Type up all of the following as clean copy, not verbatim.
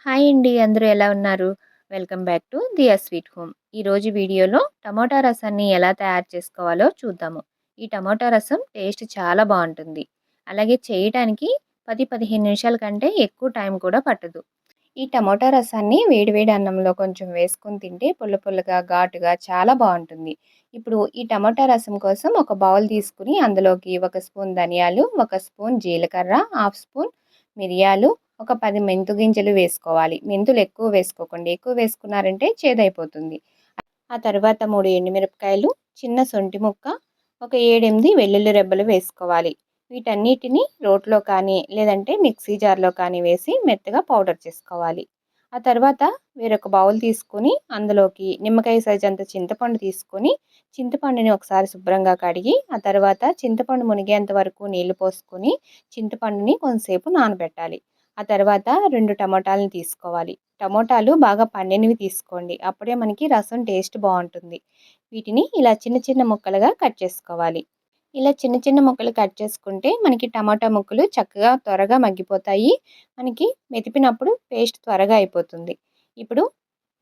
Hi అండి. అందరూ ఎలా ఉన్నారు? Welcome back to Diya sweet home. ఈరోజు వీడియోలో టమోటా రసాన్ని ఎలా తయారు చేసుకోవాలో చూద్దాము. ఈ టమోటా రసం టేస్ట్ చాలా బావుంటుంది. అలాగే చేయటానికి 10, 15 నిమిషాల కంటే ఎక్కువ టైం కూడా పట్టదు. ఈ టమోటా రసాన్ని వేడి వేడి అన్నంలో కొంచెం వేసుకొని తింటే పుల్ల పుల్లగా, ఘాటుగా చాలా బావుంటుంది. ఇప్పుడు ఈ టమోటా రసం కోసం ఒక బౌల్ తీసుకొని అందులోకి 1 స్పూన్ ధనియాలు, 1 స్పూన్ జీలకర్ర, హాఫ్ స్పూన్ మిరియాలు, ఒక 10 మెంతు గింజలు వేసుకోవాలి. మెంతులు ఎక్కువ వేసుకోకండి. ఎక్కువ వేసుకున్నారంటే చేదైపోతుంది. ఆ తర్వాత 3 ఎండుమిరపకాయలు, చిన్న సొంటి ముక్క, ఒక 7, 8 వెల్లుల్లి రెబ్బలు వేసుకోవాలి. వీటన్నిటిని రోట్లో కానీ, లేదంటే మిక్సీ జార్‌లో కానీ వేసి మెత్తగా పౌడర్ చేసుకోవాలి. ఆ తర్వాత వేరొక బౌల్ తీసుకొని అందులోకి నిమ్మకాయ సైజ్ అంత చింతపండు తీసుకొని, చింతపండుని ఒకసారి శుభ్రంగా కడిగి, ఆ తర్వాత చింతపండు మునిగేంత వరకు నీళ్లు పోసుకొని, చింతపండుని కొంతసేపు నానబెట్టాలి. ఆ తర్వాత 2 టమోటాలను తీసుకోవాలి. టమోటాలు బాగా పండినవి తీసుకోండి. అప్పుడే మనకి రసం టేస్ట్ బావుంటుంది. వీటిని ఇలా చిన్న చిన్న ముక్కలుగా కట్ చేసుకోవాలి. ఇలా చిన్న చిన్న ముక్కలు కట్ చేసుకుంటే మనకి టమాటా ముక్కలు చక్కగా త్వరగా మగ్గిపోతాయి. మనకి మెదిపినప్పుడు పేస్ట్ త్వరగా అయిపోతుంది. ఇప్పుడు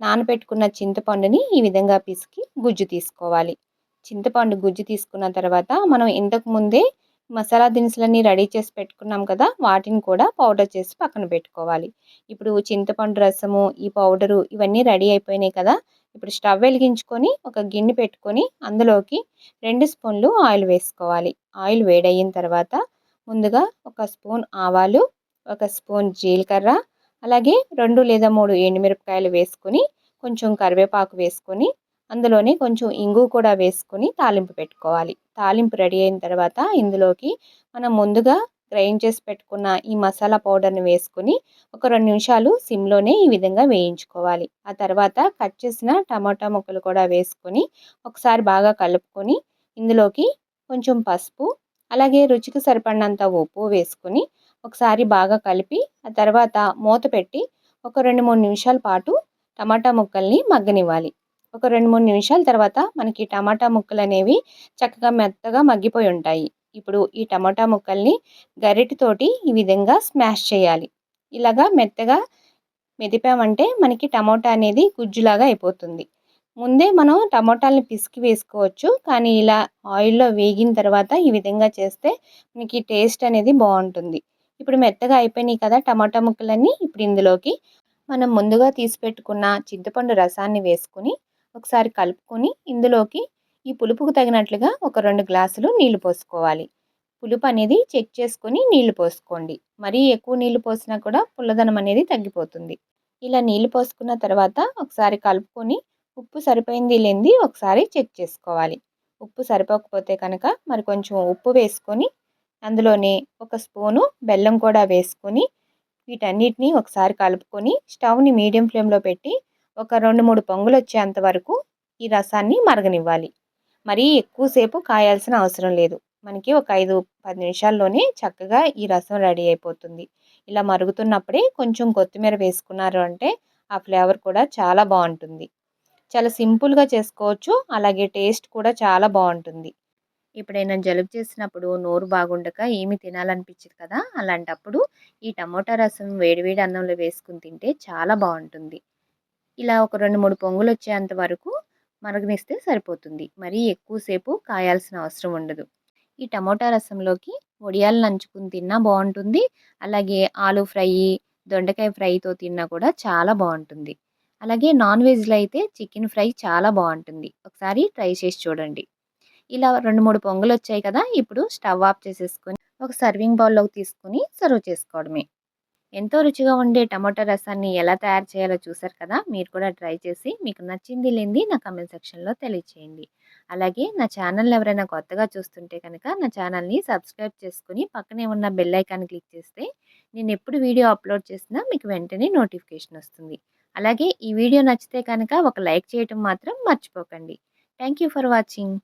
నానబెట్టుకున్న చింతపండుని ఈ విధంగా పిసికి గుజ్జు తీసుకోవాలి. చింతపండు గుజ్జు తీసుకున్న తర్వాత మనం ఇంతకు ముందే మసాలా దినుసులన్నీ రెడీ చేసి పెట్టుకున్నాం కదా! వాటిని కూడా పౌడర్ చేసి పక్కన పెట్టుకోవాలి. ఇప్పుడు చింతపండు రసము, ఈ పౌడరు ఇవన్నీ రెడీ అయిపోయినాయి కదా! ఇప్పుడు స్టవ్ వెలిగించుకొని ఒక గిన్నె పెట్టుకొని అందులోకి 2 స్పూన్లు ఆయిల్ వేసుకోవాలి. ఆయిల్ వేడయిన తర్వాత ముందుగా ఒక స్పూన్ ఆవాలు, ఒక స్పూన్ జీలకర్ర, అలాగే 2 లేదా 3 ఎండుమిరపకాయలు వేసుకొని, కొంచెం కరివేపాకు వేసుకొని, అందులోనే కొంచెం ఇంగువ కూడా వేసుకొని తాలింపు పెట్టుకోవాలి. తాలింపు రెడీ అయిన తర్వాత ఇందులోకి మనం ముందుగా గ్రైండ్ చేసి పెట్టుకున్న ఈ మసాలా పౌడర్‌ని వేసుకొని, ఒక 2 నిమిషాలు సిమ్‌లోనే ఈ విధంగా వేయించుకోవాలి. ఆ తర్వాత కట్ చేసిన టమాటా ముక్కలు కూడా వేసుకొని, ఒకసారి బాగా కలుపుకొని, ఇందులోకి కొంచెం పసుపు, అలాగే రుచికి సరిపడినంత ఉప్పు వేసుకొని, ఒకసారి బాగా కలిపి, ఆ తర్వాత మూత పెట్టి ఒక 2, 3 నిమిషాల పాటు టమాటా ముక్కల్ని మగ్గనివ్వాలి. ఒక 2, 3 నిమిషాల తర్వాత మనకి టమాటా ముక్కలనేవి చక్కగా మెత్తగా మగ్గిపోయి ఉంటాయి. ఇప్పుడు ఈ టమాటా ముక్కల్ని గరిటెతోటి ఈ విధంగా స్మాష్ చేయాలి. ఇలాగా మెత్తగా మెదిపామంటే మనకి టమోటా అనేది గుజ్జులాగా అయిపోతుంది. ముందే మనం టమోటాలని పిసికి వేసుకోవచ్చు. కానీ ఇలా ఆయిల్‌లో వేగిన తర్వాత ఈ విధంగా చేస్తే మనకి టేస్ట్ అనేది బావుంటుంది. ఇప్పుడు మెత్తగా అయిపోయినాయి కదా టమాటా ముక్కలన్నీ. ఇప్పుడు ఇందులోకి మనం ముందుగా తీసి పెట్టుకున్న చింతపండు రసాన్ని వేసుకొని, ఒకసారి కలుపుకొని, ఇందులోకి ఈ పులుపుకు తగినట్లుగా ఒక 2 గ్లాసులు నీళ్లు పోసుకోవాలి. పులుపు అనేది చెక్ చేసుకొని నీళ్లు పోసుకోండి. మరీ ఎక్కువ నీళ్లు పోసినా కూడా పుల్లదనం అనేది తగ్గిపోతుంది. ఇలా నీళ్లు పోసుకున్న తర్వాత ఒకసారి కలుపుకొని ఉప్పు సరిపోయింది లేనిది ఒకసారి చెక్ చేసుకోవాలి. ఉప్పు సరిపోకపోతే కనుక మరి కొంచెం ఉప్పు వేసుకొని అందులోనే ఒక స్పూను బెల్లం కూడా వేసుకొని వీటన్నిటిని ఒకసారి కలుపుకొని స్టవ్‌ని మీడియం ఫ్లేమ్‌లో పెట్టి ఒక 2, 3 పొంగులొచ్చేంత వరకు ఈ రసాన్ని మరగనివ్వాలి. మరీ ఎక్కువ సేపు కాయాల్సిన అవసరం లేదు. మనకి ఒక 5, 10 నిమిషాల్లోనే చక్కగా ఈ రసం రెడీ అయిపోతుంది. ఇలా మరుగుతున్నప్పుడే కొంచెం కొత్తిమీర వేసుకున్నారు అంటే ఆ ఫ్లేవర్ కూడా చాలా బావుంటుంది. చాలా సింపుల్‌గా చేసుకోవచ్చు. అలాగే టేస్ట్ కూడా చాలా బావుంటుంది. ఎప్పుడైనా జలుబు చేసినప్పుడు నోరు బాగుండక ఏమి తినాలనిపించదు కదా! అలాంటప్పుడు ఈ టమోటా రసం వేడి వేడి అన్నంలో వేసుకొని తింటే చాలా బావుంటుంది. ఇలా ఒక 2, 3 పొంగులొచ్చేంత వరకు మరగనిస్తే సరిపోతుంది. మరీ ఎక్కువ సేపు కాయాల్సిన అవసరం ఉండదు. ఈ టమోటా రసంలోకి వడియాలు నంచుకొని తిన్నా బావుంటుంది. అలాగే ఆలు ఫ్రై, దొండకాయ ఫ్రైతో తిన్నా కూడా చాలా బావుంటుంది. అలాగే నాన్ వెజ్‌లో అయితే చికెన్ ఫ్రై చాలా బావుంటుంది. ఒకసారి ట్రై చేసి చూడండి. ఇలా 2, 3 పొంగులొచ్చాయి కదా! ఇప్పుడు స్టవ్ ఆఫ్ చేసేసుకొని ఒక సర్వింగ్ బౌల్‌లోకి తీసుకొని సర్వ్ చేసుకోవడమే. ఎంతో రుచిగా ఉండే టమాటా రసాన్ని ఎలా తయారు చేయాలో చూసారు కదా! మీరు కూడా ట్రై చేసి మీకు నచ్చింది లేనిది నా కామెంట్ సెక్షన్‌లో తెలియచేయండి. అలాగే నా ఛానల్‌ని ఎవరైనా కొత్తగా చూస్తుంటే కనుక నా ఛానల్‌ని సబ్స్క్రైబ్ చేసుకొని పక్కనే ఉన్న బెల్ ఐకాన్ క్లిక్ చేస్తే నేనెప్పుడు వీడియో అప్లోడ్ చేసినా మీకు వెంటనే నోటిఫికేషన్ వస్తుంది. అలాగే ఈ వీడియో నచ్చితే కనుక ఒక లైక్ చేయటం మాత్రం మర్చిపోకండి. Thank you for watching.